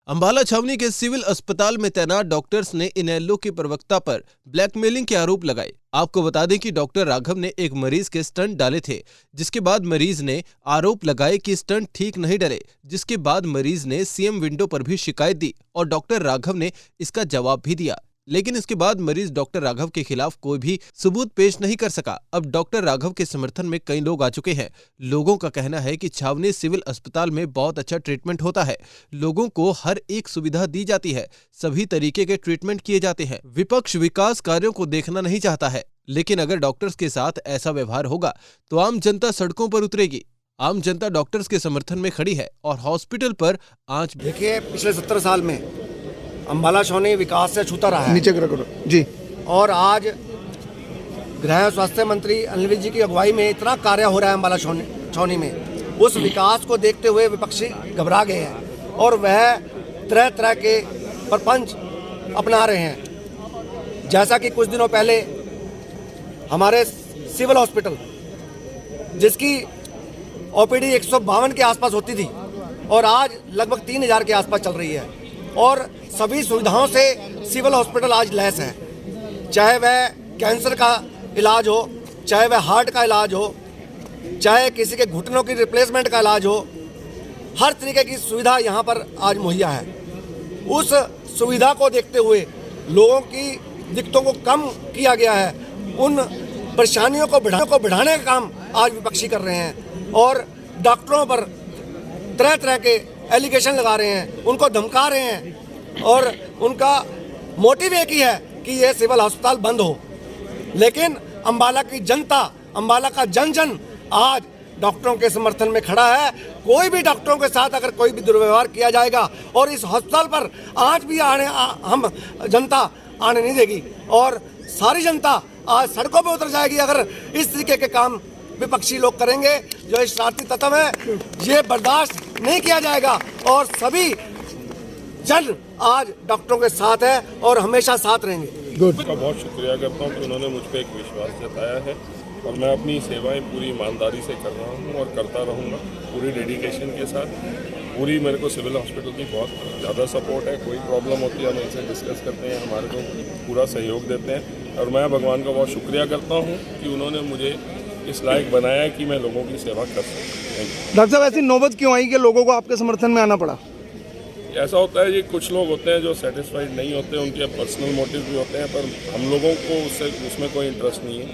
अंबाला छावनी के सिविल अस्पताल में तैनात डॉक्टर्स ने इनेलो की प्रवक्ता पर ब्लैकमेलिंग के आरोप लगाए। आपको बता दें कि डॉक्टर राघव ने एक मरीज के स्टंट डाले थे, जिसके बाद मरीज ने आरोप लगाए कि स्टंट ठीक नहीं डले, जिसके बाद मरीज ने सीएम विंडो पर भी शिकायत दी और डॉक्टर राघव ने इसका जवाब भी दिया। लेकिन इसके बाद मरीज डॉक्टर राघव के खिलाफ कोई भी सबूत पेश नहीं कर सका। अब डॉक्टर राघव के समर्थन में कई लोग आ चुके हैं। लोगों का कहना है कि छावनी सिविल अस्पताल में बहुत अच्छा ट्रीटमेंट होता है, लोगों को हर एक सुविधा दी जाती है, सभी तरीके के ट्रीटमेंट किए जाते हैं। विपक्ष विकास कार्यों को देखना नहीं चाहता है, लेकिन अगर डॉक्टर्स के साथ ऐसा व्यवहार होगा तो आम जनता सड़कों पर उतरेगी। आम जनता डॉक्टर्स के समर्थन में खड़ी है और हॉस्पिटल पर आंच। देखिए, पिछले 70 साल में अंबाला छावनी विकास से छूता रहा है। नीचे करो जी। और आज गृह स्वास्थ्य मंत्री अनिल विज जी की अगुवाई में इतना कार्य हो रहा है अंबाला छावनी में, उस विकास को देखते हुए विपक्षी घबरा गए हैं और वह तरह तरह के प्रपंच अपना रहे हैं। जैसा कि कुछ दिनों पहले हमारे सिविल हॉस्पिटल, जिसकी ओपीडी 152 के आसपास होती थी और आज लगभग 3000 के आसपास चल रही है और सभी सुविधाओं से सिविल हॉस्पिटल आज लैस है। चाहे वह कैंसर का इलाज हो, चाहे वह हार्ट का इलाज हो, चाहे किसी के घुटनों की रिप्लेसमेंट का इलाज हो, हर तरीके की सुविधा यहाँ पर आज मुहैया है। उस सुविधा को देखते हुए लोगों की दिक्कतों को कम किया गया है, उन परेशानियों को बढ़ाने का काम आज विपक्षी कर रहे हैं और डॉक्टरों पर तरह तरह के एलिगेशन लगा रहे हैं, उनको धमका रहे हैं और उनका मोटिव एक ही है कि ये सिविल अस्पताल बंद हो। लेकिन अंबाला की जनता, अंबाला का जन जन आज डॉक्टरों के समर्थन में खड़ा है। कोई भी डॉक्टरों के साथ अगर कोई भी दुर्व्यवहार किया जाएगा और इस अस्पताल पर आज भी हम जनता आने नहीं देगी और सारी जनता आज सड़कों पर उतर जाएगी अगर इस तरीके के काम विपक्षी लोग करेंगे। जो इस शरारती तत्व है, ये बर्दाश्त नहीं किया जाएगा और सभी जन आज डॉक्टरों के साथ है और हमेशा साथ रहेंगे। गुड। का बहुत शुक्रिया करता हूँ कि उन्होंने मुझ पर एक विश्वास जताया है और मैं अपनी सेवाएं पूरी ईमानदारी से कर रहा हूँ और करता रहूँगा पूरी डेडिकेशन के साथ। पूरी मेरे को सिविल हॉस्पिटल की बहुत ज़्यादा सपोर्ट है। कोई प्रॉब्लम होती है हम इनसे डिस्कस करते हैं, हमारे को पूरा सहयोग देते हैं और मैं भगवान का बहुत शुक्रिया करता हूँ कि उन्होंने मुझे इस लायक बनाया है कि मैं लोगों की सेवा कर सकूँ। डॉक्टर साहब, ऐसी नौबत क्यों आई कि लोगों को आपके समर्थन में आना पड़ा? ऐसा होता है जी, कुछ लोग होते हैं जो सेटिस्फाइड नहीं होते, उनके पर्सनल मोटिव भी होते हैं, पर हम लोगों को उसमें कोई इंटरेस्ट नहीं है।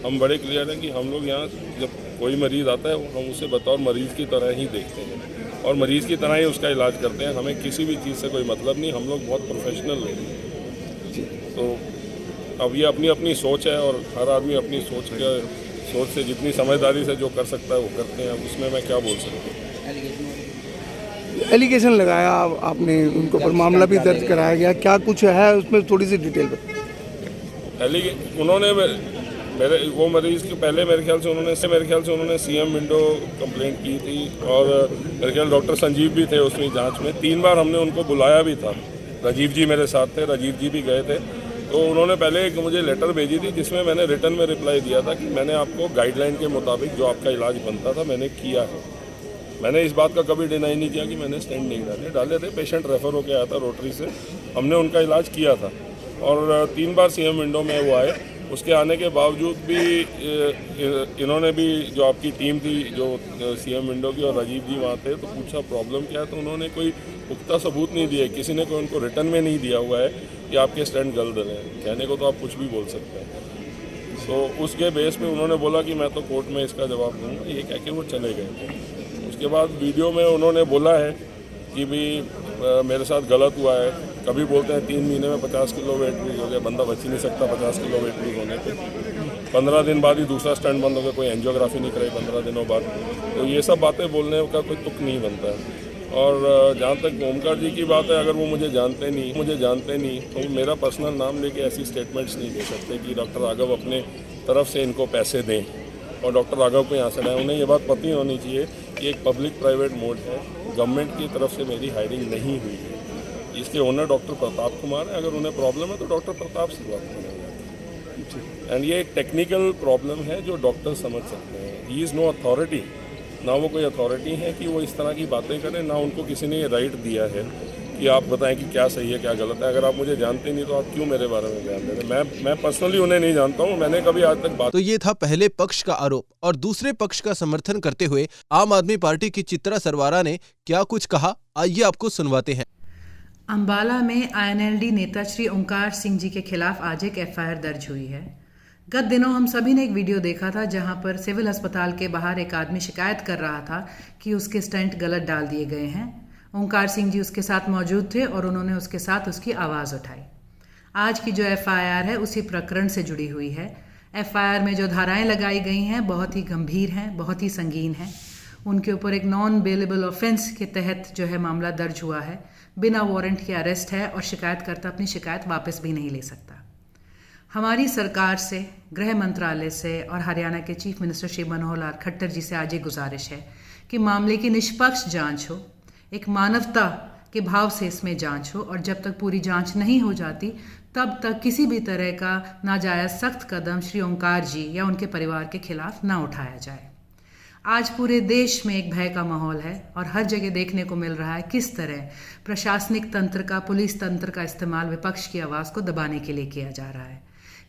हम बड़े क्लियर हैं कि हम लोग यहाँ जब कोई मरीज़ आता है हम उसे बतौर मरीज़ की तरह ही देखते हैं और मरीज़ की तरह ही उसका इलाज करते हैं। हमें किसी भी चीज़ से कोई मतलब नहीं, हम लोग बहुत प्रोफेशनल लोग हैं। तो अब ये अपनी अपनी सोच है और हर आदमी अपनी सोच से जितनी समझदारी से जो कर सकता है वो करते हैं। अब उसमें मैं क्या बोल सकता हूँ। एलिगेशन लगाया आपने, उनको पर मामला भी दर्ज कराया गया, क्या कुछ है उसमें थोड़ी सी डिटेल बताइए। उन्होंने वो मरीज़ के पहले मेरे ख्याल से उन्होंने सीएम विंडो कंप्लेंट की थी और मेरे ख्याल डॉक्टर संजीव भी थे उसमें जांच में। 3 बार हमने उनको बुलाया भी था, राजीव जी मेरे साथ थे, राजीव जी भी गए थे। तो उन्होंने पहले एक मुझे लेटर भेजी थी जिसमें मैंने रिटर्न में रिप्लाई दिया था कि मैंने आपको गाइडलाइन के मुताबिक जो आपका इलाज बनता था मैंने किया है। मैंने इस बात का कभी डिनाई नहीं किया कि मैंने स्टेंट नहीं डाले थे। पेशेंट रेफ़र होकर आया था रोटरी से, हमने उनका इलाज किया था और 3 बार सीएम विंडो में वो आए। उसके आने के बावजूद भी इन्होंने भी, जो आपकी टीम थी जो सीएम विंडो की और राजीव जी वहाँ थे, तो पूछा प्रॉब्लम क्या है, तो उन्होंने कोई पुख्ता सबूत नहीं दिए। किसी ने कोई उनको रिटर्न में नहीं दिया हुआ है कि आपके स्टैंड गलत हैं। कहने को तो आप कुछ भी बोल सकते हैं। तो उसके बेस पे उन्होंने बोला कि मैं तो कोर्ट में इसका जवाब दूँगा, ये कह के वो चले गए थे। उसके बाद वीडियो में उन्होंने बोला है कि भी मेरे साथ गलत हुआ है। कभी बोलते हैं 3 महीने में 50 किलो वेट लूज हो गया, बंदा बच ही नहीं सकता 50 किलो वेट लूज होने पे। 15 दिन बाद ही दूसरा स्टंट बंद हो गया, कोई एंजियोग्राफी नहीं कराई 15 दिनों बाद। तो ये सब बातें बोलने का कोई तुक नहीं बनता है। और जहाँ तक ओमकार जी की बात है, अगर वो मुझे जानते नहीं तो मेरा पर्सनल नाम लेके ऐसी स्टेटमेंट्स नहीं दे सकते कि डॉक्टर राघव अपने तरफ से इनको पैसे दें और डॉक्टर राघव को यहाँ से लाएँ। उन्हें ये बात पता होनी चाहिए कि एक पब्लिक प्राइवेट मोड है, गवर्नमेंट की तरफ से मेरी हायरिंग नहीं हुई है। इसके ओनर डॉक्टर प्रताप कुमार है। अगर उन्हें प्रॉब्लम है तो डॉक्टर प्रताप से बात करेंगे। एंड ये एक टेक्निकल प्रॉब्लम है जो डॉक्टर समझ सकते हैं। ही इज़ नो अथॉरिटी, ना वो कोई अथॉरिटी है कि वो इस तरह की बातें करें, ना उनको किसी ने ये राइट दिया है कि आप बताएं कि क्या सही है क्या गलत है। अगर आप मुझे जानते नहीं तो आप क्यों मेरे बारे में बयान दे रहे हैं? मैं पर्सनली उन्हें नहीं जानता हूँ, मैंने कभी आज तक बात। तो ये था पहले पक्ष का आरोप, और दूसरे पक्ष का समर्थन करते हुए आम आदमी पार्टी की चित्रा सरवारा ने क्या कुछ कहा, आइए आपको सुनवाते हैं। अंबाला में INLD नेता श्री ओंकार सिंह जी के खिलाफ आज एक FIR दर्ज हुई है। गत दिनों हम सभी ने एक वीडियो देखा था जहां पर सिविल अस्पताल के बाहर एक आदमी शिकायत कर रहा था कि उसके स्टंट गलत डाल दिए गए हैं। ओंकार सिंह जी उसके साथ मौजूद थे और उन्होंने उसके साथ उसकी आवाज़ उठाई। आज की जो FIR है उसी प्रकरण से जुड़ी हुई है। FIR में जो धाराएं लगाई गई हैं बहुत ही गंभीर हैं, बहुत ही संगीन हैं। उनके ऊपर एक नॉन बेलेबल ऑफेंस के तहत जो है मामला दर्ज हुआ है, बिना वारंट के अरेस्ट है और शिकायतकर्ता अपनी शिकायत वापस भी नहीं ले सकता। हमारी सरकार से, गृह मंत्रालय से और हरियाणा के चीफ मिनिस्टर श्री मनोहर लाल खट्टर जी से आज ये गुजारिश है कि मामले की निष्पक्ष जांच हो, एक मानवता के भाव से इसमें जांच हो, और जब तक पूरी जांच नहीं हो जाती तब तक किसी भी तरह का नाजायज़ सख्त कदम श्री ओंकार जी या उनके परिवार के खिलाफ ना उठाया जाए। आज पूरे देश में एक भय का माहौल है और हर जगह देखने को मिल रहा है किस तरह प्रशासनिक तंत्र का, पुलिस तंत्र का इस्तेमाल विपक्ष की आवाज़ को दबाने के लिए किया जा रहा है।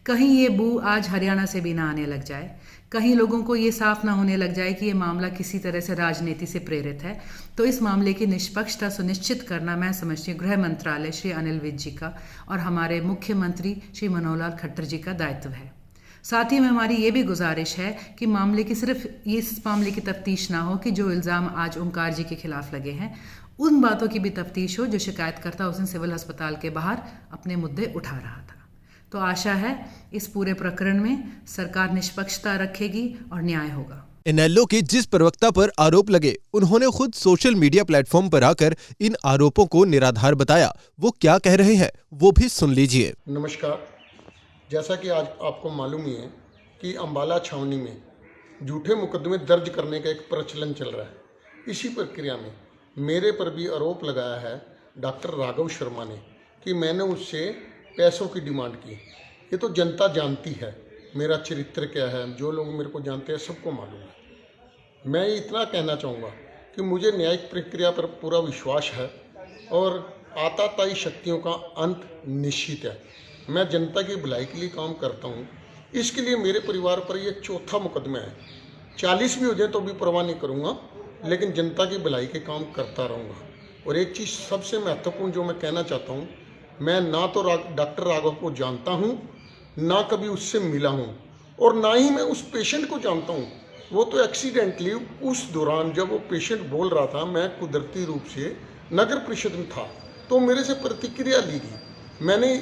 कहीं ये बू आज हरियाणा से भी ना आने लग जाए, कहीं लोगों को ये साफ ना होने लग जाए कि ये मामला किसी तरह से राजनीति से प्रेरित है। तो इस मामले की निष्पक्षता सुनिश्चित करना मैं समझती हूँ गृह मंत्रालय श्री अनिल विज जी का और हमारे मुख्यमंत्री श्री मनोहर लाल खट्टर जी का दायित्व है। साथ ही में हमारी ये भी गुजारिश है कि मामले की सिर्फ इस मामले की तफ्तीश ना हो कि जो इल्ज़ाम आज ओंकार जी के खिलाफ लगे हैं उन बातों की भी तफ्तीश हो जो शिकायतकर्ता उस दिन सिविल अस्पताल के बाहर अपने मुद्दे उठा रहा था। तो आशा है इस पूरे प्रकरण में सरकार निष्पक्षता रखेगी और न्याय होगा। इनेलो के जिस प्रवक्ता पर आरोप लगे उन्होंने खुद सोशल मीडिया प्लेटफॉर्म पर आकर इन आरोपों को निराधार बताया। वो क्या कह रहे हैं वो भी सुन लीजिए। नमस्कार। जैसा कि आज आपको मालूम ही है कि अंबाला छावनी में झूठे मुकदमे दर्ज करने का एक प्रचलन चल रहा है। इसी प्रक्रिया में मेरे पर भी आरोप लगाया है डॉक्टर राघव शर्मा ने कि मैंने उससे पैसों की डिमांड की। ये तो जनता जानती है मेरा चरित्र क्या है, जो लोग मेरे को जानते हैं सबको मालूम है। मैं इतना कहना चाहूँगा कि मुझे न्यायिक प्रक्रिया पर पूरा विश्वास है और आताताई शक्तियों का अंत निश्चित है। मैं जनता की भलाई के लिए काम करता हूँ, इसके लिए मेरे परिवार पर यह चौथा मुकदमा है। 40 भी हो जाए तो भी परवाह नहीं करूँगा, लेकिन जनता की भलाई के काम करता रहूँगा। और एक चीज़ सबसे महत्वपूर्ण जो मैं कहना चाहता हूँ, मैं ना तो डॉक्टर राघव को जानता हूँ, ना कभी उससे मिला हूँ, और ना ही मैं उस पेशेंट को जानता हूँ। वो तो एक्सीडेंटली उस दौरान जब वो पेशेंट बोल रहा था, मैं कुदरती रूप से नगर परिषद में था तो मेरे से प्रतिक्रिया ली गई। मैंने